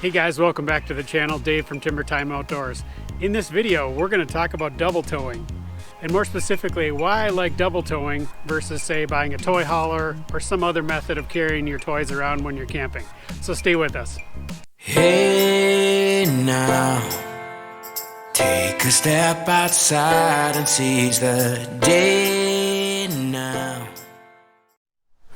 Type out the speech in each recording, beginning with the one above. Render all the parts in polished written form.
Hey guys, welcome back to the channel. Dave from Timber Time Outdoors. In this video, we're going to talk about double towing, and more specifically, why I like double towing versus, say, buying a toy hauler or some other method of carrying your toys around when you're camping. So stay with us. Hey now, take a step outside and seize the day now.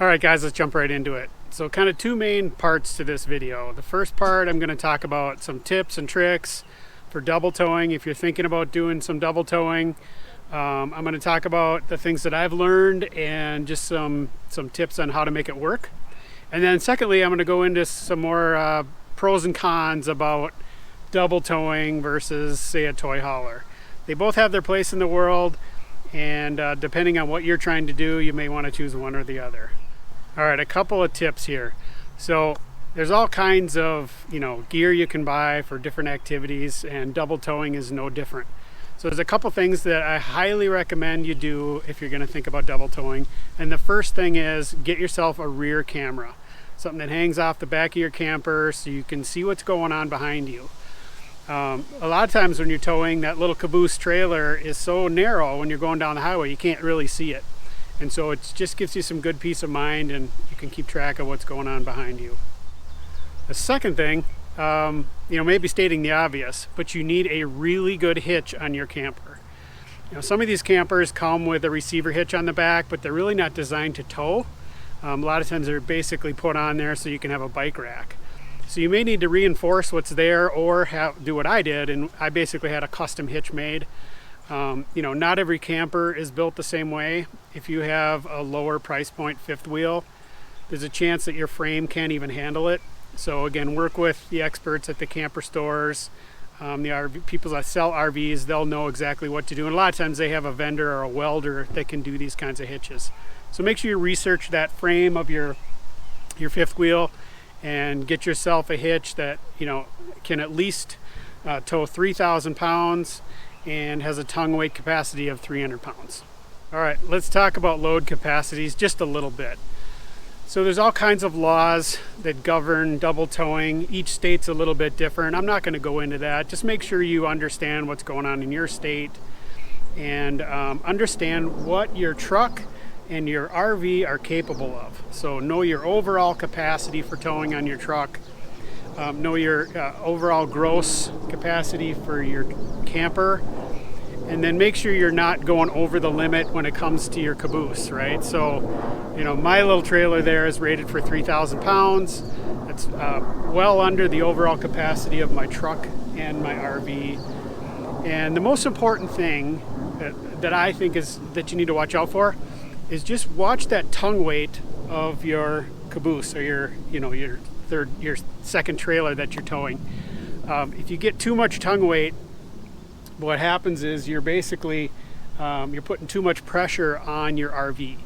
Alright guys, let's jump right into it. So kind of two main parts to this video. The first part, I'm going to talk about some tips and tricks for double towing. If you're thinking about doing some double towing, I'm going to talk about the things that I've learned and just some tips on how to make it work. And then secondly, I'm going to go into some more pros and cons about double towing versus, say, a toy hauler. They both have their place in the world, and depending on what you're trying to do, you may want to choose one or the other. All right, a couple of tips here. So there's all kinds of gear you can buy for different activities, and double towing is no different. So there's a couple things that I highly recommend you do if you're going to think about double towing. And the first thing is get yourself a rear camera, something that hangs off the back of your camper so you can see what's going on behind you. A lot of times when you're towing, that little caboose trailer is so narrow when you're going down the highway you can't really see it. And so it just gives you some good peace of mind, and you can keep track of what's going on behind you. The second thing, maybe stating the obvious, but you need a really good hitch on your camper. Some of these campers come with a receiver hitch on the back, but they're really not designed to tow. A lot of times they're basically put on there so you can have a bike rack. So you may need to reinforce what's there or do what I did, and I basically had a custom hitch made. Not every camper is built the same way. If you have a lower price point fifth wheel, there's a chance that your frame can't even handle it. So again, work with the experts at the camper stores, the RV, people that sell RVs. They'll know exactly what to do. And a lot of times they have a vendor or a welder that can do these kinds of hitches. So make sure you research that frame of your fifth wheel and get yourself a hitch that can at least tow 3,000 pounds and has a tongue weight capacity of 300 pounds. All right, let's talk about load capacities just a little bit. So there's all kinds of laws that govern double towing. Each state's a little bit different. I'm not going to go into that. Just make sure you understand what's going on in your state and understand what your truck and your RV are capable of. So know your overall capacity for towing on your truck. Know your overall gross capacity for your camper, and then make sure you're not going over the limit when it comes to your caboose, right? So, my little trailer there is rated for 3,000 pounds. That's well under the overall capacity of my truck and my RV. And the most important thing that I think is that you need to watch out for is just watch that tongue weight of your caboose or your second trailer that you're towing. If you get too much tongue weight, what happens is you're basically you're putting too much pressure on your RV.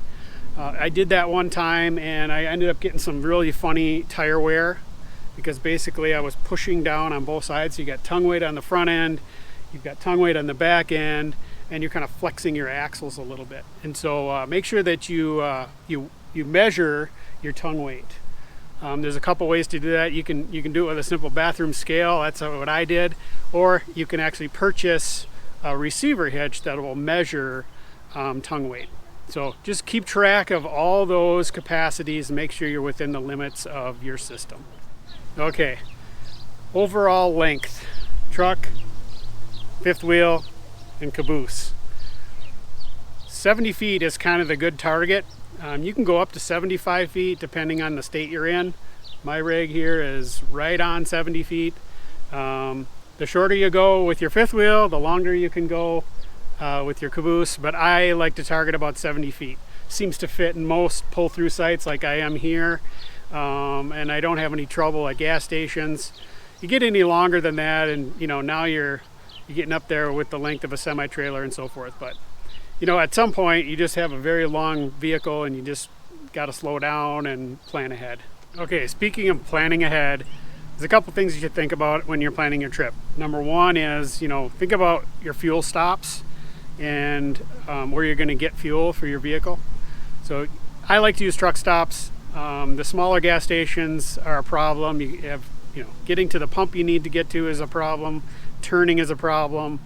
I did that one time, and I ended up getting some really funny tire wear because basically I was pushing down on both sides. So you got tongue weight on the front end, you've got tongue weight on the back end, and you're kind of flexing your axles a little bit. And so make sure that you measure your tongue weight. There's a couple ways to do that. You can do it with a simple bathroom scale. That's what I did. Or you can actually purchase a receiver hitch that will measure tongue weight. So just keep track of all those capacities and make sure you're within the limits of your system. Okay, overall length, truck, fifth wheel, and caboose. 70 feet is kind of the good target. You can go up to 75 feet depending on the state you're in. My rig here is right on 70 feet. The shorter you go with your fifth wheel, the longer you can go with your caboose, but I like to target about 70 feet. Seems to fit in most pull-through sites like I am here, and I don't have any trouble at gas stations. You get any longer than that, and now you're getting up there with the length of a semi-trailer and so forth. But at some point you just have a very long vehicle and you just got to slow down and plan ahead. Okay, speaking of planning ahead, there's a couple things you should think about when you're planning your trip. Number one is, think about your fuel stops and where you're going to get fuel for your vehicle. So I like to use truck stops. The smaller gas stations are a problem. You have getting to the pump you need to get to is a problem, turning is a problem,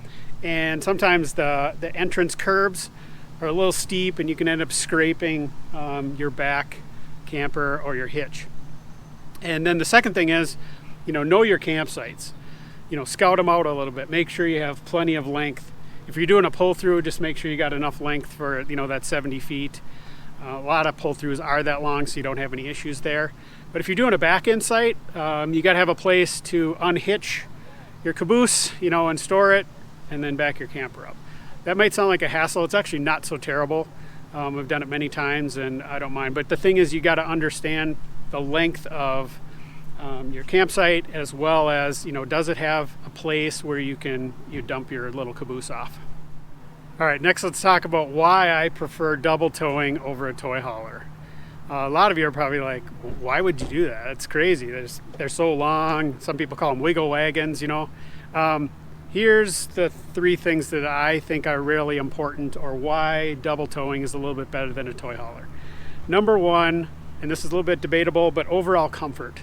and sometimes the entrance curbs are a little steep and you can end up scraping your back camper or your hitch. And then the second thing is, know your campsites. Scout them out a little bit. Make sure you have plenty of length. If you're doing a pull through, just make sure you got enough length for that 70 feet. A lot of pull throughs are that long, so you don't have any issues there. But if you're doing a back end site, you got to have a place to unhitch your caboose, and store it, and then back your camper up. That might sound like a hassle. It's actually not so terrible. I've done it many times and I don't mind. But the thing is, you got to understand the length of your campsite, as well as, does it have a place where you dump your little caboose off. All right, next let's talk about why I prefer double towing over a toy hauler. A lot of you are probably like, why would you do that? It's crazy. They're so long. Some people call them wiggle wagons, Here's the three things that I think are really important, or why double towing is a little bit better than a toy hauler. Number one, and this is a little bit debatable, but overall comfort.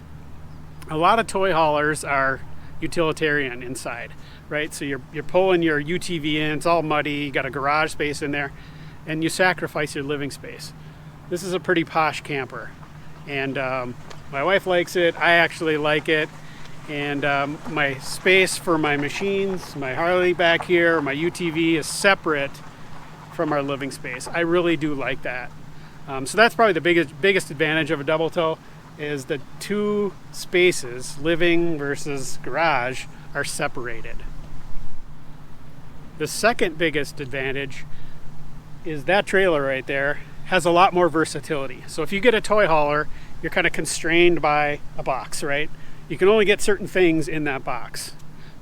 A lot of toy haulers are utilitarian inside, right? So you're pulling your UTV in, it's all muddy, you got a garage space in there, and you sacrifice your living space. This is a pretty posh camper, and my wife likes it, I actually like it, and my space for my machines, my Harley back here, my UTV is separate from our living space. I really do like that. So that's probably the biggest advantage of a double tow, is the two spaces, living versus garage, are separated. The second biggest advantage is that trailer right there has a lot more versatility. So if you get a toy hauler, you're kind of constrained by a box, right? You can only get certain things in that box.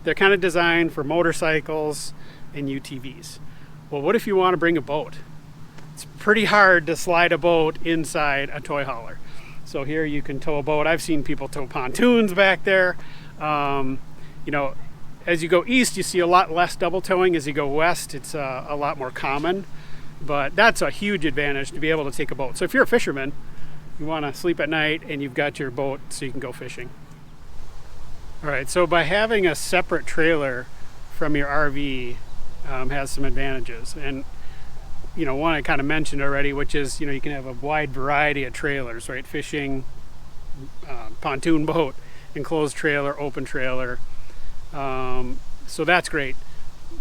They're kind of designed for motorcycles and UTVs. Well, what if you want to bring a boat? It's pretty hard to slide a boat inside a toy hauler. So here you can tow a boat. I've seen people tow pontoons back there. As you go east, you see a lot less double towing. As you go west, it's a lot more common. But that's a huge advantage, to be able to take a boat. So if you're a fisherman, you want to sleep at night and you've got your boat so you can go fishing. All right, so by having a separate trailer from your RV has some advantages. And one I kind of mentioned already, which is, you can have a wide variety of trailers, right? Fishing, pontoon boat, enclosed trailer, open trailer. So that's great.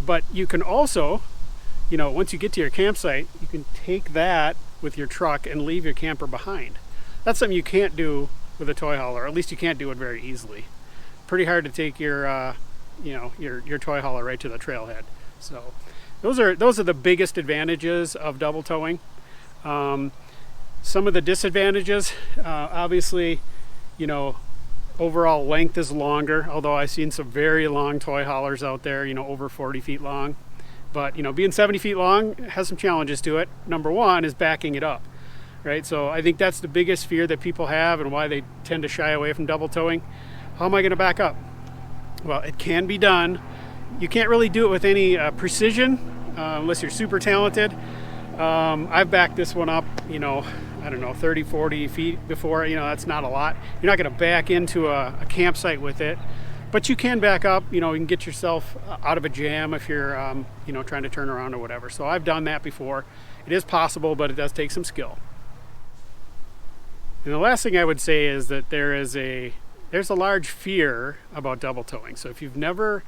But you can also, once you get to your campsite, you can take that with your truck and leave your camper behind. That's something you can't do with a toy hauler, or at least you can't do it very easily. Pretty hard to take your toy hauler right to the trailhead. So those are the biggest advantages of double towing. Some of the disadvantages, obviously, overall length is longer, although I've seen some very long toy haulers out there, over 40 feet long. But, being 70 feet long has some challenges to it. Number one is backing it up, right? So I think that's the biggest fear that people have and why they tend to shy away from double towing. How am I going to back up? Well, it can be done. You can't really do it with any precision unless you're super talented. I've backed this one up, 30, 40 feet before. That's not a lot. You're not going to back into a campsite with it, but you can back up. You can get yourself out of a jam if you're, trying to turn around or whatever. So I've done that before. It is possible, but it does take some skill. And the last thing I would say is that there's a large fear about double towing. So if you've never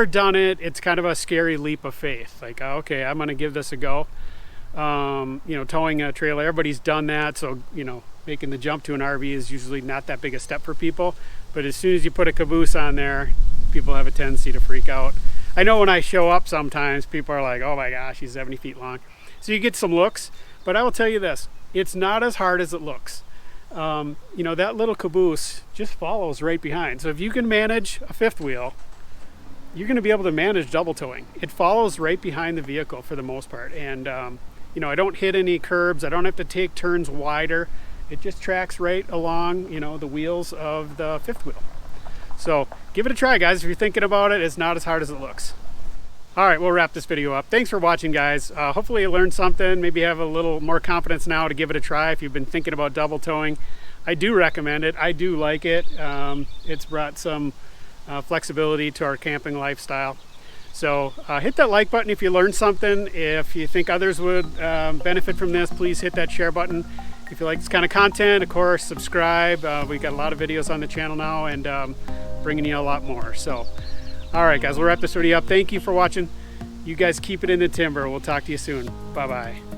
done it, it's kind of a scary leap of faith. Like, okay, I'm going to give this a go. Towing a trailer, everybody's done that. So, making the jump to an RV is usually not that big a step for people. But as soon as you put a caboose on there, people have a tendency to freak out. I know when I show up sometimes, people are like, oh my gosh, he's 70 feet long. So you get some looks, but I will tell you this, it's not as hard as it looks. That little caboose just follows right behind. So if you can manage a fifth wheel, you're going to be able to manage double towing. It follows right behind the vehicle for the most part. And, I don't hit any curbs. I don't have to take turns wider. It just tracks right along, the wheels of the fifth wheel. So give it a try, guys. If you're thinking about it, it's not as hard as it looks. All right, we'll wrap this video up. Thanks for watching, guys. Hopefully you learned something. Maybe have a little more confidence now to give it a try if you've been thinking about double towing. I do recommend it. I do like it. It's brought some flexibility to our camping lifestyle. So hit that like button if you learned something. If you think others would benefit from this, please hit that share button. If you like this kind of content, of course, subscribe. We got a lot of videos on the channel now, and bringing you a lot more. So, all right, guys, we'll wrap this video up. Thank you for watching. You guys keep it in the timber. We'll talk to you soon. Bye-bye.